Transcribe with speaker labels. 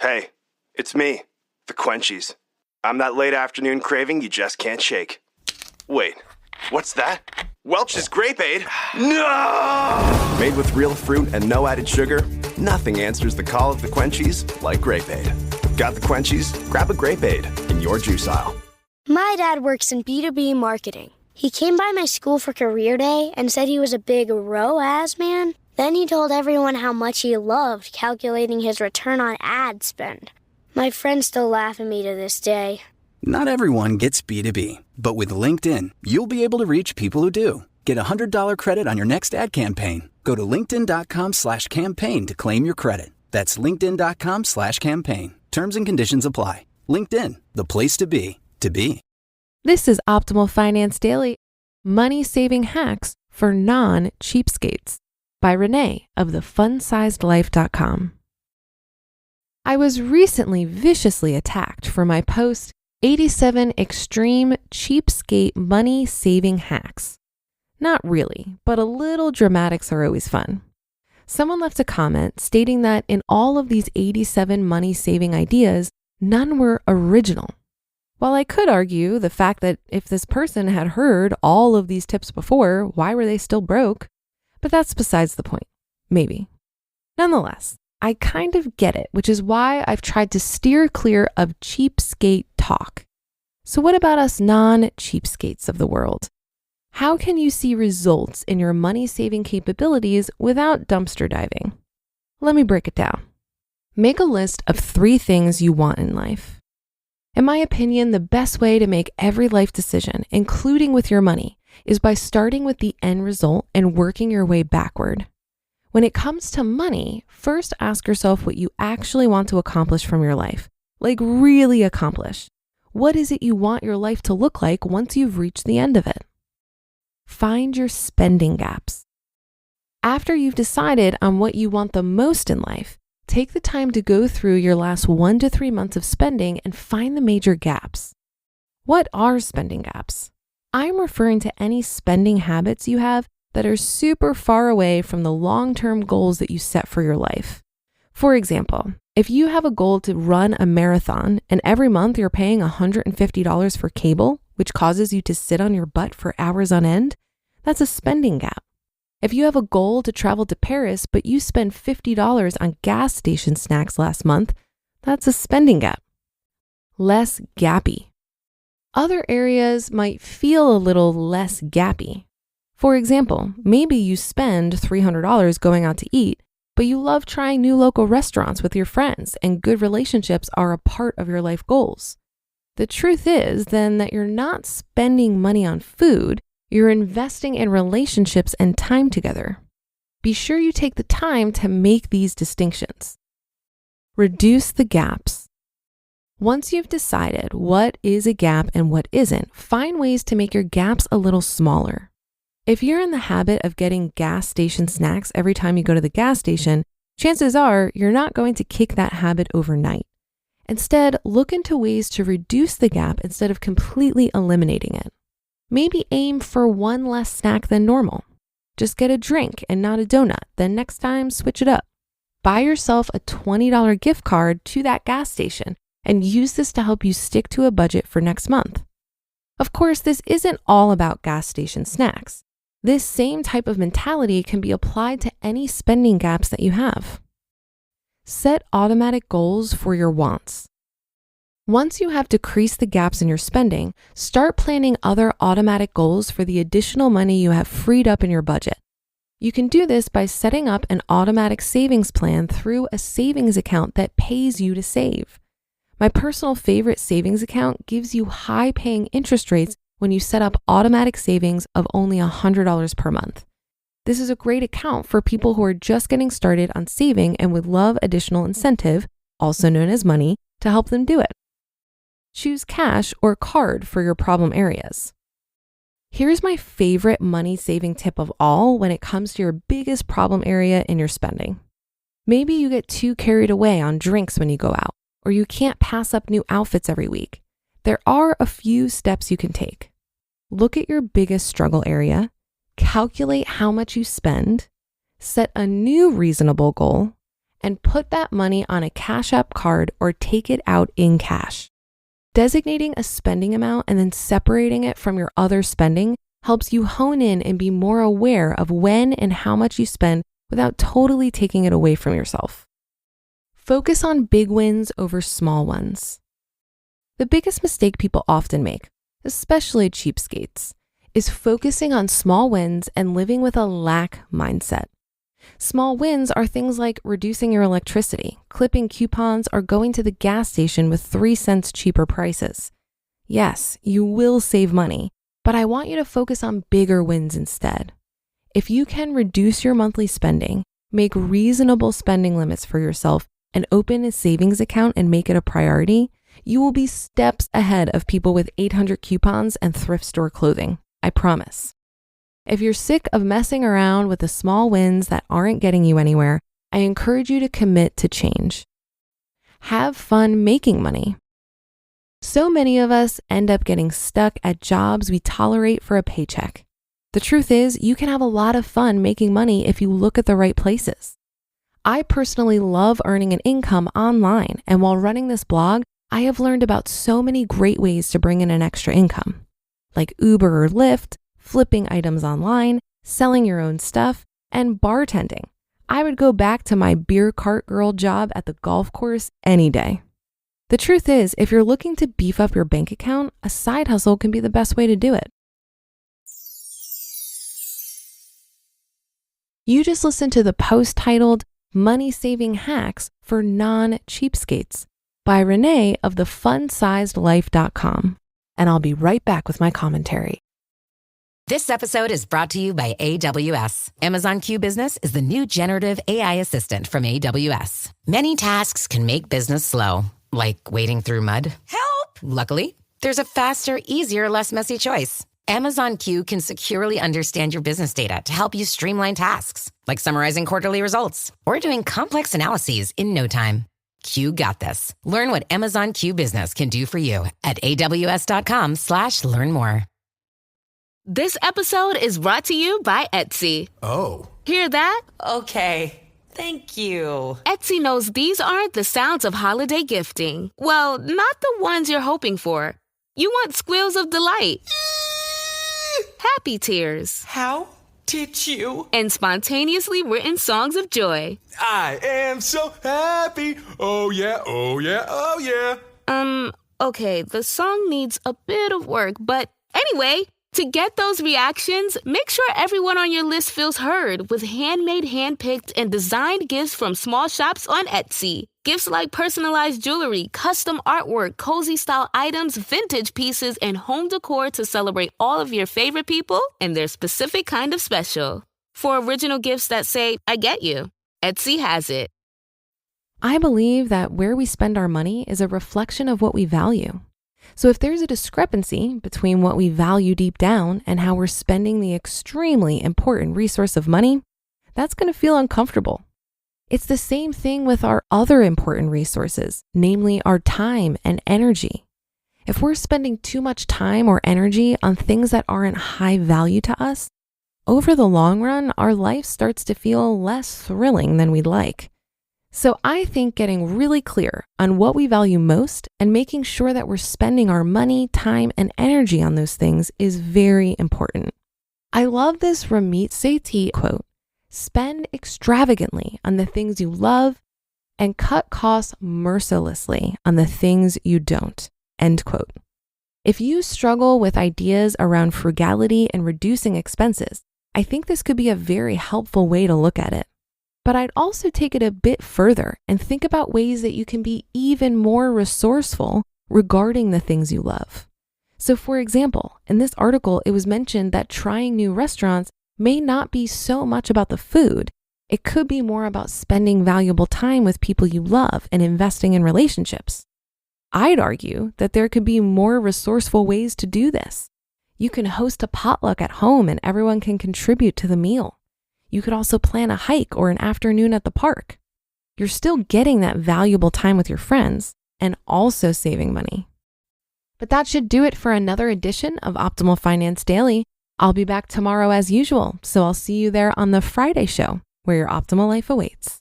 Speaker 1: Hey, it's me, the Quenchies. I'm that late afternoon craving you just can't shake. Wait, what's that? Welch's Grape Aid? No! Made with real fruit and no added sugar, nothing answers the call of the Quenchies like Grape Aid. Got the Quenchies? Grab a Grape Aid in your juice aisle.
Speaker 2: My dad works in B2B marketing. He came by my school for career day and said he was a big ROAS man. Then he told everyone how much he loved calculating his return on ad spend. My friends still laugh at me to this day.
Speaker 3: Not everyone gets B2B, but with LinkedIn, you'll be able to reach people who do. Get a $100 credit on your next ad campaign. Go to linkedin.com/campaign to claim your credit. That's linkedin.com/campaign. Terms and conditions apply. LinkedIn, the place to be, to be.
Speaker 4: This is Optimal Finance Daily, money-saving hacks for non-cheapskates by Renee of thefunsizedlife.com. I was recently viciously attacked for my post, 87 Extreme Cheapskate Money-Saving Hacks. Not really, but a little dramatics are always fun. Someone left a comment stating that in all of these 87 money-saving ideas, none were original. While I could argue the fact that if this person had heard all of these tips before, why were they still broke? But that's besides the point. Maybe. Nonetheless, I kind of get it, which is why I've tried to steer clear of cheapskate talk. So what about us non-cheapskates of the world? How can you see results in your money-saving capabilities without dumpster diving? Let me break it down. Make a list of 3 things you want in life. In my opinion, the best way to make every life decision, including with your money, is by starting with the end result and working your way backward. When it comes to money, first ask yourself what you actually want to accomplish from your life. Like really accomplish. What is it you want your life to look like once you've reached the end of it? Find your spending gaps. After you've decided on what you want the most in life, take the time to go through your last 1 to 3 months of spending and find the major gaps. What are spending gaps? I'm referring to any spending habits you have that are super far away from the long-term goals that you set for your life. For example, if you have a goal to run a marathon and every month you're paying $150 for cable, which causes you to sit on your butt for hours on end, that's a spending gap. If you have a goal to travel to Paris, but you spend $50 on gas station snacks last month, that's a spending gap. Less gappy. Other areas might feel a little less gappy. For example, maybe you spend $300 going out to eat, but you love trying new local restaurants with your friends and good relationships are a part of your life goals. The truth is then that you're not spending money on food, you're investing in relationships and time together. Be sure you take the time to make these distinctions. Reduce the gaps. Once you've decided what is a gap and what isn't, find ways to make your gaps a little smaller. If you're in the habit of getting gas station snacks every time you go to the gas station, chances are you're not going to kick that habit overnight. Instead, look into ways to reduce the gap instead of completely eliminating it. Maybe aim for 1 less snack than normal. Just get a drink and not a donut, then next time switch it up. Buy yourself a $20 gift card to that gas station and use this to help you stick to a budget for next month. Of course, this isn't all about gas station snacks. This same type of mentality can be applied to any spending gaps that you have. Set automatic goals for your wants. Once you have decreased the gaps in your spending, start planning other automatic goals for the additional money you have freed up in your budget. You can do this by setting up an automatic savings plan through a savings account that pays you to save. My personal favorite savings account gives you high-paying interest rates when you set up automatic savings of only $100 per month. This is a great account for people who are just getting started on saving and would love additional incentive, also known as money, to help them do it. Choose cash or card for your problem areas. Here's my favorite money-saving tip of all when it comes to your biggest problem area in your spending. Maybe you get too carried away on drinks when you go out, or you can't pass up new outfits every week. There are a few steps you can take. Look at your biggest struggle area, calculate how much you spend, set a new reasonable goal, and put that money on a Cash App card or take it out in cash. Designating a spending amount and then separating it from your other spending helps you hone in and be more aware of when and how much you spend without totally taking it away from yourself. Focus on big wins over small ones. The biggest mistake people often make, especially cheapskates, is focusing on small wins and living with a lack mindset. Small wins are things like reducing your electricity, clipping coupons, or going to the gas station with 3 cents cheaper prices. Yes, you will save money, but I want you to focus on bigger wins instead. If you can reduce your monthly spending, make reasonable spending limits for yourself, and open a savings account and make it a priority, you will be steps ahead of people with 800 coupons and thrift store clothing. I promise. If you're sick of messing around with the small wins that aren't getting you anywhere, I encourage you to commit to change. Have fun making money. So many of us end up getting stuck at jobs we tolerate for a paycheck. The truth is, you can have a lot of fun making money if you look at the right places. I personally love earning an income online, and while running this blog, I have learned about so many great ways to bring in an extra income, like Uber or Lyft, flipping items online, selling your own stuff, and bartending. I would go back to my beer cart girl job at the golf course any day. The truth is, if you're looking to beef up your bank account, a side hustle can be the best way to do it. You just listened to the post titled Money Saving Hacks for Non-Cheapskates by Renee of the FunSizedLife.com. And I'll be right back with my commentary.
Speaker 5: This episode is brought to you by AWS. Amazon Q Business is the new generative AI assistant from AWS. Many tasks can make business slow, like wading through mud. Help! Luckily, there's a faster, easier, less messy choice. Amazon Q can securely understand your business data to help you streamline tasks, like summarizing quarterly results or doing complex analyses in no time. Q got this. Learn what Amazon Q Business can do for you at aws.com/learn more.
Speaker 6: This episode is brought to you by Etsy.
Speaker 7: Oh.
Speaker 6: Hear that?
Speaker 8: Okay. Thank you.
Speaker 6: Etsy knows these aren't the sounds of holiday gifting. Well, not the ones you're hoping for. You want squeals of delight. Happy tears.
Speaker 8: How did you?
Speaker 6: And spontaneously written songs of joy.
Speaker 7: I am so happy. Oh yeah, oh yeah, oh yeah.
Speaker 6: Okay, the song needs a bit of work, but anyway, to get those reactions, make sure everyone on your list feels heard with handmade, handpicked, and designed gifts from small shops on Etsy. Gifts like personalized jewelry, custom artwork, cozy style items, vintage pieces, and home decor to celebrate all of your favorite people and their specific kind of special. For original gifts that say, I get you, Etsy has it.
Speaker 4: I believe that where we spend our money is a reflection of what we value. So if there's a discrepancy between what we value deep down and how we're spending the extremely important resource of money, that's going to feel uncomfortable. It's the same thing with our other important resources, namely our time and energy. If we're spending too much time or energy on things that aren't high value to us, over the long run, our life starts to feel less thrilling than we'd like. So I think getting really clear on what we value most and making sure that we're spending our money, time, and energy on those things is very important. I love this Ramit Sethi quote, "Spend extravagantly on the things you love and cut costs mercilessly on the things you don't." End quote. If you struggle with ideas around frugality and reducing expenses, I think this could be a very helpful way to look at it. But I'd also take it a bit further and think about ways that you can be even more resourceful regarding the things you love. So for example, in this article, it was mentioned that trying new restaurants may not be so much about the food. It could be more about spending valuable time with people you love and investing in relationships. I'd argue that there could be more resourceful ways to do this. You can host a potluck at home and everyone can contribute to the meal. You could also plan a hike or an afternoon at the park. You're still getting that valuable time with your friends and also saving money. But that should do it for another edition of Optimal Finance Daily. I'll be back tomorrow as usual, so I'll see you there on the Friday show where your optimal life awaits.